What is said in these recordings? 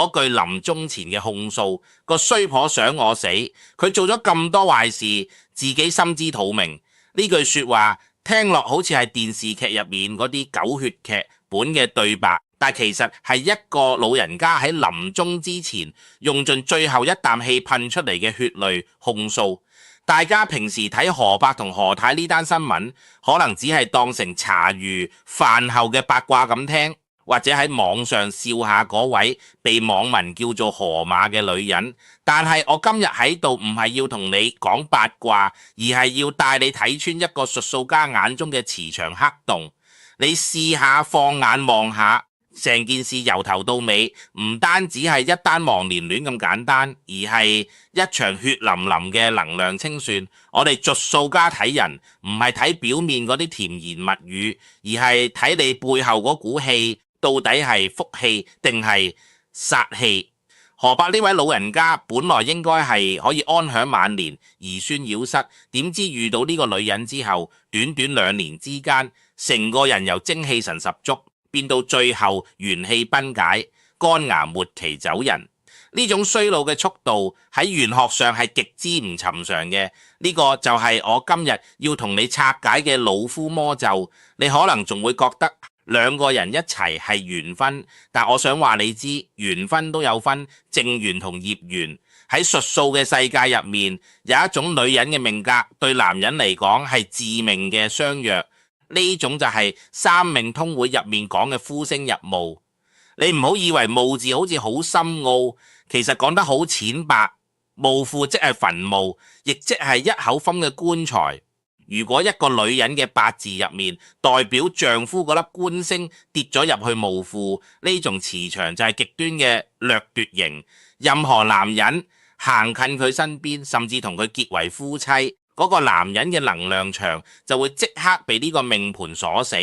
嗰句臨終前嘅控訴，個衰婆想我死，佢做咗咁多壞事，自己心知肚明。呢句說話聽落好似係電視劇入面嗰啲狗血劇本嘅對白，但其實係一個老人家喺臨終之前用盡最後一啖氣噴出嚟嘅血淚控訴。大家平時睇何伯同何太呢單新聞，可能只係當成茶餘飯後嘅八卦咁聽，或者喺網上笑下嗰位被網民叫做河馬嘅女人。但係我今日喺度唔係要同你講八卦，而係要帶你睇穿一個術數家眼中嘅磁場黑洞。你試下放眼望下，成件事由頭到尾唔單止係一單忘年戀咁簡單，而係一場血淋淋嘅能量清算。我哋術數家睇人唔係睇表面嗰啲甜言蜜語，而係睇你背後嗰股氣到底係福氣定係殺氣。何伯呢位老人家本來應該係可以安享晚年，兒孫繞膝，點知遇到呢個女人之後，短短2年之間，成個人由精氣神十足變到最後元氣崩解，肝癌末期走人。呢種衰老嘅速度喺玄學上係極之唔尋常嘅。呢個就係我今日要同你拆解嘅老夫魔咒。你可能仲會覺得兩個人一齊係緣分，但我想話你知，緣分都有分正緣同業緣。喺術數嘅世界入面，有一種女人嘅命格對男人嚟講係致命嘅相約，呢種就係三命通會入面講嘅夫星入墓。你唔好以為墓字好似好深奧，其實講得好淺白。墓庫即係墳墓，亦即係一口封嘅棺材。如果一個女人嘅八字入面代表丈夫嗰粒官星跌咗入去墓庫，呢種磁場就係極端嘅掠奪型。任何男人行近佢身邊，甚至同佢結為夫妻，嗰個男人嘅能量場就會即刻被呢個命盤鎖死。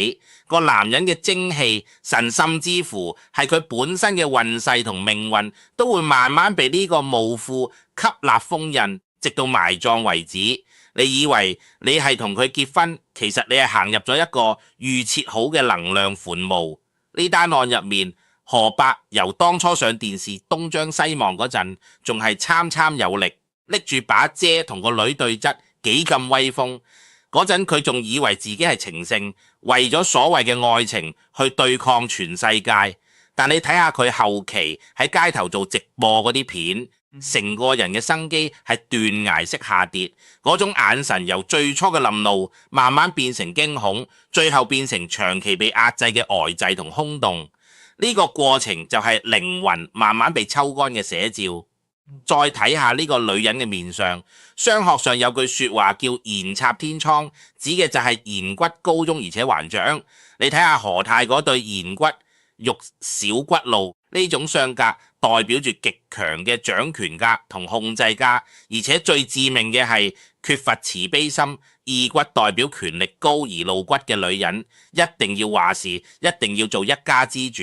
個男人嘅精氣神，甚至乎係佢本身嘅運勢同命運，都會慢慢被呢個墓庫吸納封印，直到埋葬為止。你以為你係同佢結婚，其實你係行入咗一個預設好嘅能量墳墓。呢單案入面，何伯由當初上電視東張西望嗰陣，仲係參參有力，拎住把遮同個女對質，幾咁威風。嗰陣佢仲以為自己係情聖，為咗所謂嘅愛情去對抗全世界。但你睇下佢後期喺街頭做直播嗰啲片，成個人嘅生機係斷崖式下跌，嗰種眼神由最初嘅憤怒慢慢變成驚恐，最後變成長期被壓制嘅呆滯同空洞。呢個過程就係靈魂慢慢被抽乾嘅寫照。再睇下呢個女人嘅面上，商學上有句說話叫言插天倉，指嘅就係言骨高中而且還長。你睇下何太嗰對言骨肉小骨露，呢種相格代表住極強嘅掌權格同控制格，而且最致命嘅係缺乏慈悲心。二骨代表權力高而露骨嘅女人，一定要話事，一定要做一家之主。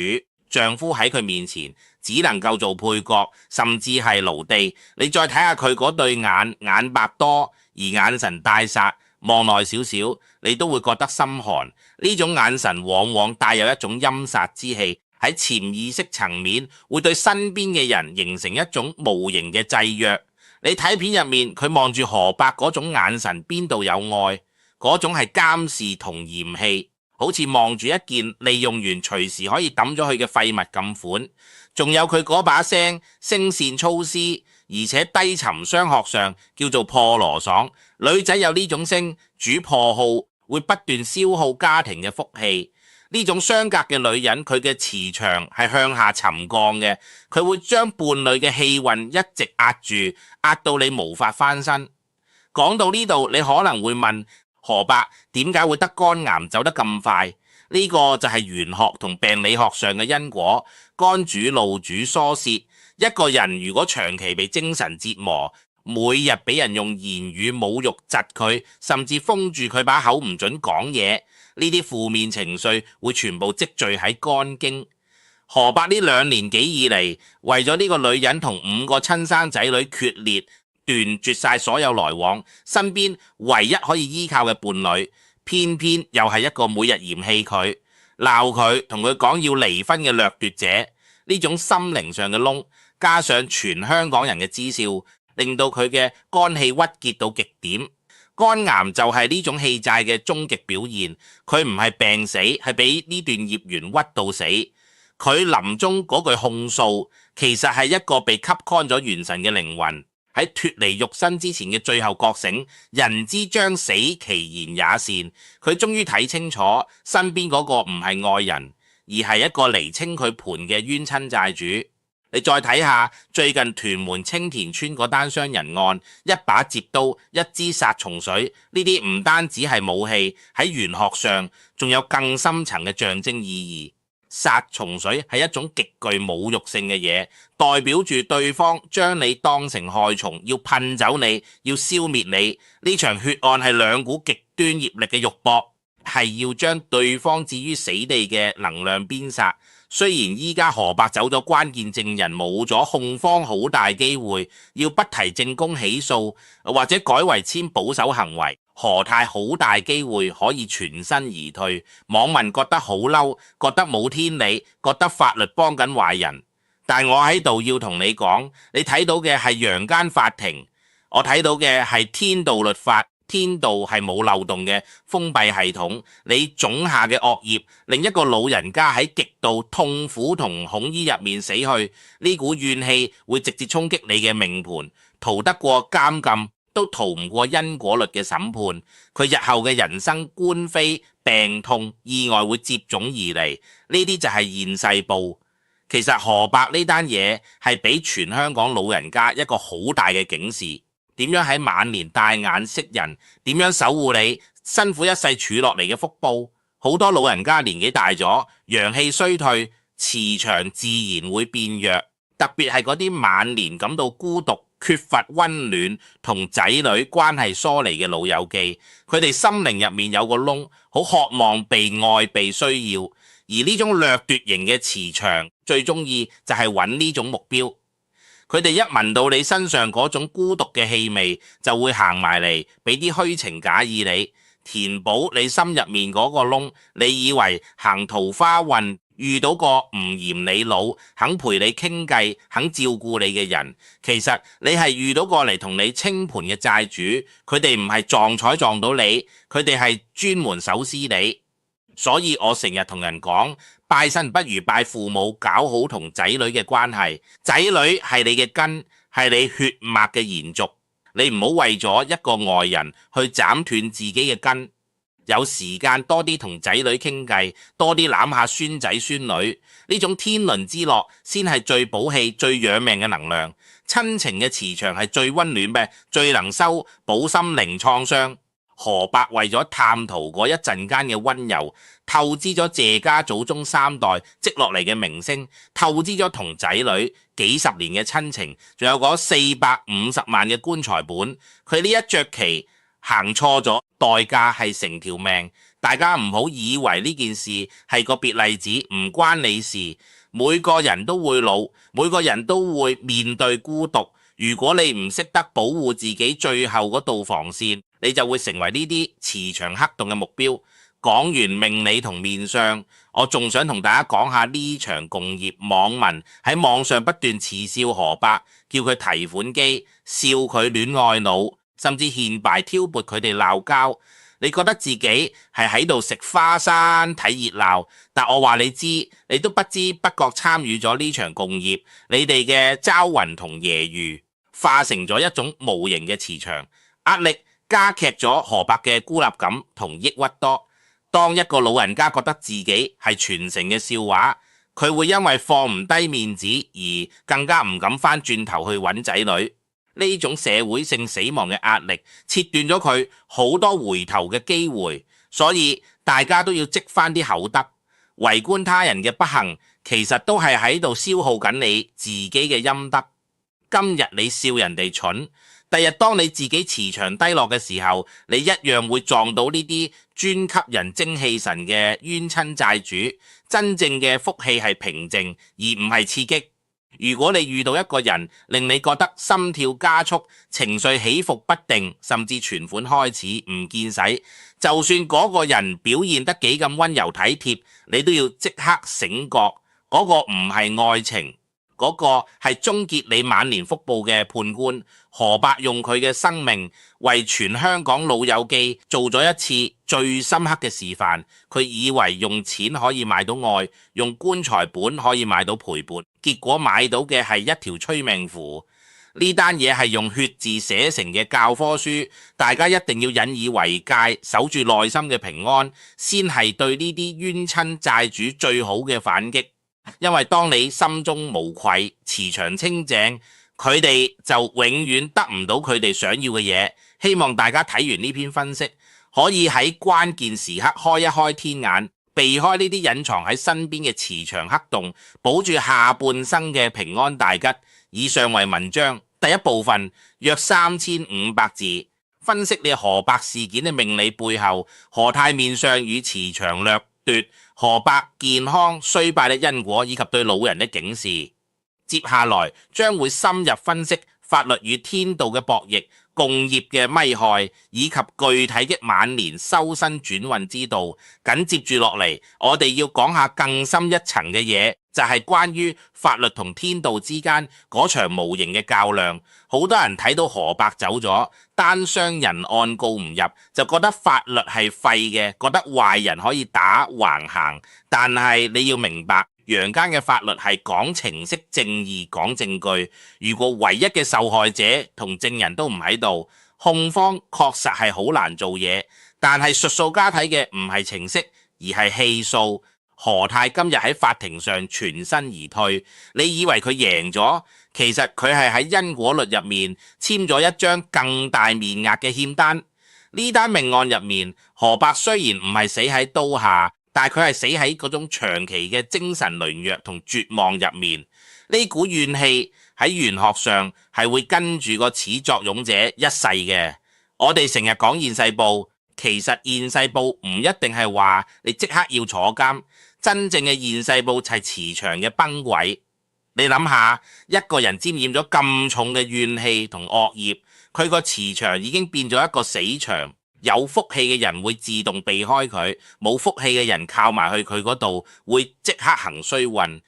丈夫喺佢面前只能夠做配角，甚至係奴隸。你再睇下佢嗰對眼，眼白多而眼神帶殺，望耐少少你都會覺得心寒。呢種眼神往往帶有一種陰煞之氣，喺潛意識層面會對身邊嘅人形成一種無形嘅制約。你睇片入面佢望住何伯嗰種眼神，邊度有愛？嗰種係監視同嫌棄，好似望住一件利用完隨時可以抌咗去嘅廢物咁款。仲有佢嗰把聲線粗絲，而且低沉，商學上叫做破羅爽。女仔有呢種聲主破耗，會不斷消耗家庭嘅福氣。呢種相格嘅女人，佢嘅磁場係向下沉降嘅，佢會將伴侶嘅氣運一直壓住，壓到你無法翻身。講到呢度，你可能會問何伯點解會得肝癌走得咁快？呢個就係玄學同病理學上嘅因果。肝主怒主疏泄，一個人如果長期被精神折磨，每日俾人用言語侮辱窒佢，甚至封住佢把口唔准講嘢，呢啲負面情緒會全部積聚喺肝經。何伯呢2年幾以嚟，為咗呢個女人同5個親生仔女決裂，斷絕晒所有來往，身邊唯一可以依靠嘅伴侶，偏偏又係一個每日嫌棄佢、鬧佢、同佢講要離婚嘅掠奪者。呢種心靈上嘅窿，加上全香港人嘅知笑，令到佢嘅肝氣鬱結到極點。肝癌就係呢種氣債嘅終極表現，佢唔係病死，係俾呢段業緣屈到死。佢臨終嗰句控訴，其實係一個被吸乾咗元神嘅靈魂喺脫離肉身之前嘅最後覺醒。人之將死，其言也善。佢終於睇清楚身邊嗰個唔係愛人，而係一個釐清佢盤嘅冤親債主。你再睇下最近屯門青田村嗰單傷人案，一把折刀，一支殺蟲水，呢啲唔單止係武器，喺玄學上仲有更深層嘅象徵意義。殺蟲水係一種極具侮辱性嘅嘢，代表住對方將你當成害蟲，要噴走你，要消滅你。呢場血案係兩股極端業力嘅肉搏，係要將對方置於死地嘅能量鞭殺。雖然依家何伯走咗關鍵證人，冇咗，控方好大機會要不提證供起訴，或者改為簽保守行為。何太好大機會可以全身而退。網民覺得好嬲，覺得冇天理，覺得法律幫緊壞人。但我喺度要同你講，你睇到嘅係陽間法庭，我睇到嘅係天道律法。天道係冇漏洞嘅封閉系統，你種下嘅惡業，令一個老人家喺極度痛苦同恐懼入面死去，呢股怨氣會直接衝擊你嘅命盤，逃得過監禁，都逃唔過因果律嘅審判。佢日後嘅人生官非病痛意外會接踵而嚟，呢啲就係現世報。其實何伯呢單嘢係俾全香港老人家一個好大嘅警示。點樣喺晚年帶眼識人？點樣守護你辛苦一世儲落嚟嘅福報？好多老人家年紀大咗，陽氣衰退，磁場自然會變弱。特別係嗰啲晚年感到孤獨、缺乏溫暖同仔女關係疏離嘅老友記，佢哋心靈入面有個窿，好渴望被愛、被需要。而呢種掠奪型嘅磁場，最中意就係揾呢種目標。佢哋一聞到你身上嗰種孤獨嘅氣味，就會行埋嚟，俾啲虛情假意你，填補你心入面嗰個窿。你以為行桃花運遇到個唔嫌你老、肯陪你傾偈、肯照顧你嘅人，其實你係遇到個嚟同你清盤嘅債主。佢哋唔係撞彩撞到你，佢哋係專門手撕你。所以我成日同人講，拜神不如拜父母，搞好同仔女嘅關係。仔女係你嘅根，係你血脈嘅延續。你唔好為咗一個外人去斬斷自己嘅根。有時間多啲同仔女傾偈，多啲攬下孫仔孫女，呢種天倫之樂先係最補氣、最養命嘅能量。親情嘅磁場係最溫暖嘅，最能修補心靈創傷。何伯為咗探討嗰一陣間嘅溫柔，透支咗謝家祖宗三代積落嚟嘅名聲，透支咗同仔女幾十年嘅親情，仲有嗰450萬嘅棺材本。佢呢一着棋行錯咗，代價係成條命。大家唔好以為呢件事係個別例子，唔關你事。每個人都會老，每個人都會面對孤獨。如果你唔識得保護自己最後嗰道防線，你就會成為呢啲磁場黑洞嘅目標。講完命理同面相，我仲想同大家講下呢場共業。網民喺網上不斷恥笑何伯，叫佢提款機，笑佢戀愛腦，甚至獻bài挑撥佢哋鬧交。你覺得自己係喺度食花生睇熱鬧，但我話你知，你都不知不覺參與咗呢場共業。你哋嘅招魂同揶揄化成咗一種無形嘅磁場，壓力加劇咗何伯嘅孤立感同抑鬱多。當一個老人家覺得自己係全城嘅笑話，佢會因為放唔低面子而更加唔敢翻轉頭去揾仔女。呢種社會性死亡嘅壓力切斷咗佢好多回頭嘅機會，所以大家都要積翻啲口德。圍觀他人嘅不幸，其實都係喺度消耗緊你自己嘅陰德。今日你笑人哋蠢，第日當你自己磁場低落嘅時候，你一樣會撞到呢啲專吸人精氣神嘅冤親債主。真正嘅福氣係平靜，而唔係刺激。如果你遇到一個人令你覺得心跳加速、情緒起伏不定，甚至存款開始唔見使，就算嗰個人表現得幾咁溫柔體貼，你都要即刻醒覺，嗰個唔係愛情，嗰個係終結你晚年福報嘅判官。河伯用佢嘅生命為全香港老友記做咗一次最深刻嘅示範。佢以為用錢可以買到愛，用棺材本可以買到陪伴，結果買到嘅係一條催命符。呢單嘢係用血字寫成嘅教科書，大家一定要引以為戒，守住內心嘅平安，先係對呢啲冤親債主最好嘅反擊。因為當你心中無愧，磁場清淨，佢哋就永遠得唔到佢哋想要嘅嘢。希望大家睇完呢篇分析，可以喺關鍵時刻開一開天眼，避開呢啲隱藏喺身邊嘅磁場黑洞，保住下半生嘅平安大吉。以上為文章第一部分，約3500字，分析你河伯事件嘅命理背後，河太面相與磁場掠奪，河伯健康衰敗的因果以及對老人的警示。接下來將會深入分析法律與天道嘅博弈、共業嘅危害，以及具體嘅晚年修身轉運之道。緊接住落嚟，我哋要講下更深一層嘅嘢，就係關於法律同天道之間嗰場無形嘅較量。好多人睇到河伯走咗，單雙人案告唔入，就覺得法律係廢嘅，覺得壞人可以打橫行。但係你要明白，陽間嘅法律係講情式正義，講證據。如果唯一嘅受害者同證人都唔喺度，控方確實係好難做嘢。但係術數家睇嘅唔係情式，而係氣數。河太今日喺法庭上全身而退，你以為佢贏咗？其實佢係喺因果律入面簽咗一張更大面額嘅欠單。呢單命案入面，河伯雖然唔係死喺刀下，但係佢係死喺嗰種長期嘅精神羸弱同絕望入面。呢股怨氣喺玄學上係會跟住個始作俑者一世嘅。我哋成日講現世報，其實現世報唔一定係話你即刻要坐監，真正嘅現世報就係磁場嘅崩毀。你諗下，一個人沾染咗咁重嘅怨氣同惡業，佢個磁場已經變咗一個死場。有福氣嘅人會自動避開佢，冇福氣嘅人靠埋去佢嗰度會即刻行衰運。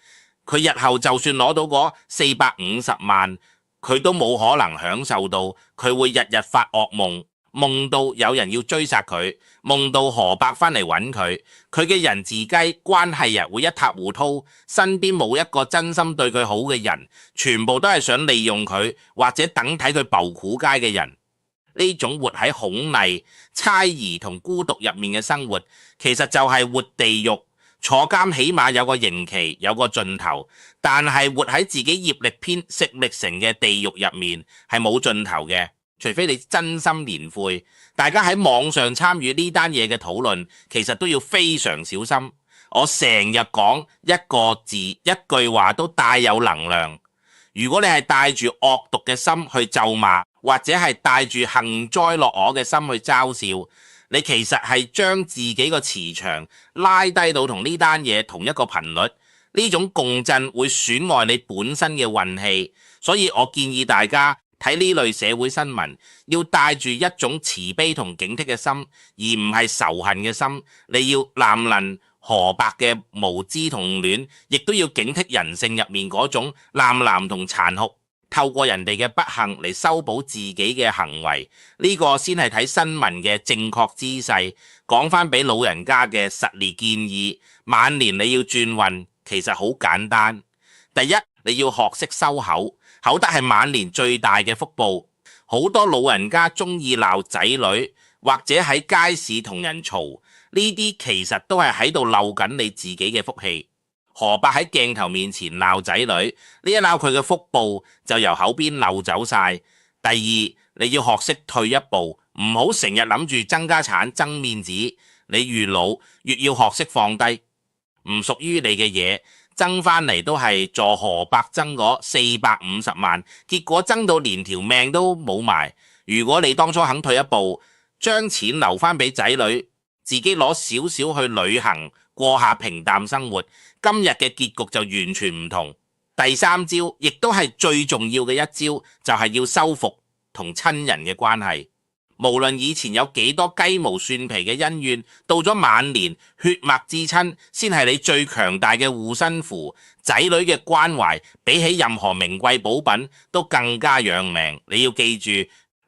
佢日後就算攞到嗰450萬，佢都冇可能享受到。佢會日日發惡夢，夢到有人要追殺佢，夢到河伯返嚟揾佢。佢嘅人自雞關係會一塌糊塗，身邊冇一個真心對佢好嘅人，全部都係想利用佢或者等睇佢浮苦街嘅人。呢種活喺恐厲、猜疑同孤獨入面嘅生活，其實就係活地獄。坐監起碼有個刑期，有個盡頭，但係活喺自己業力偏、食力成嘅地獄入面係冇盡頭嘅。除非你真心連悔。大家喺網上參與呢單嘢嘅討論，其實都要非常小心。我成日講一個字、一句話都帶有能量。如果你係帶住惡毒嘅心去咒罵，或者係帶住幸災樂禍嘅心去嘲笑，你其實係將自己個磁場拉低到同呢單嘢同一個頻率。呢種共振會損害你本身嘅運氣，所以我建議大家睇呢類社會新聞，要帶住一種慈悲同警惕嘅心，而唔係仇恨嘅心。你要濫論河伯嘅無知同亂，亦都要警惕人性入面嗰種濫濫同殘酷，透過人哋嘅不幸嚟修補自己嘅行為。呢個先係睇新聞嘅正確姿勢。講翻俾老人家嘅實例建議，晚年你要轉運，其實好簡單。第一，你要學識收口，口德係晚年最大嘅福報。好多老人家中意鬧仔女，或者喺街市同人嘈，呢啲其實都係喺度漏緊你自己嘅福氣。河伯喺鏡頭面前鬧仔女，呢一鬧佢嘅福報就由口邊漏走晒。第二，你要學識退一步，唔好成日諗住增家產、增面子。你越老越要學識放低，唔屬於你嘅嘢，爭翻嚟都係助河伯爭嗰450萬，結果爭到連條命都冇埋。如果你當初肯退一步，將錢留翻俾仔女，自己攞少少去旅行，過下平淡生活，今日嘅結局就完全唔同。第三招，亦都係最重要嘅一招，就係要修復同親人嘅關係。無論以前有幾多雞毛蒜皮嘅恩怨，到咗晚年，血脈至親先係你最強大嘅護身符。仔女嘅關懷比起任何名貴寶品都更加養命。你要記住，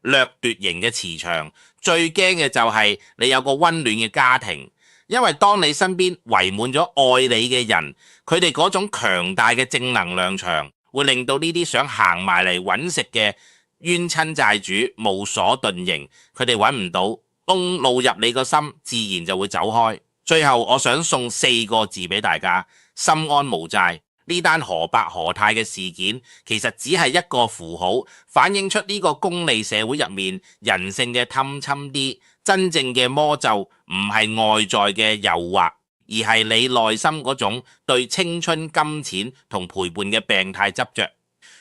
掠奪型嘅磁場最驚嘅就係你有個溫暖嘅家庭，因為當你身邊圍滿咗愛你嘅人，佢哋嗰種強大嘅正能量場會令到呢啲想行埋嚟揾食嘅冤親債主無所遁形，佢哋揾唔到窿路入你個心，自然就會走開。最後我想送4個字俾大家：心安無債。呢單河伯河太嘅事件其實只係一個符號，反映出呢個功利社會入面人性嘅貪侵啲。真正嘅魔咒唔係外在嘅誘惑，而係你內心嗰種對青春、金錢同陪伴嘅病態執着。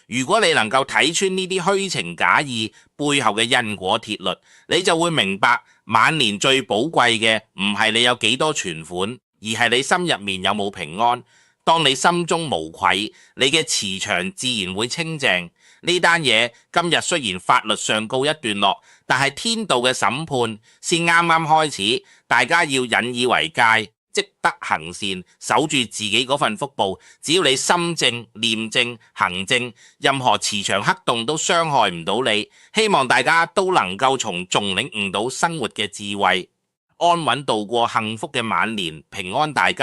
如果你能夠睇穿呢啲虛情假意背後嘅因果鐵律，你就會明白晚年最寶貴嘅唔係你有幾多存款，而係你心入面有冇平安。當你心中無愧，你嘅磁場自然會清淨。呢單嘢今日雖然法律上告一段落，但係天道嘅審判先啱啱開始，大家要引以為戒，積德行善，守住自己嗰份福報。只要你心正、念正、行正，任何磁場黑洞都傷害唔到你。希望大家都能夠從中領悟到生活嘅智慧，安穩度過幸福嘅晚年，平安大吉。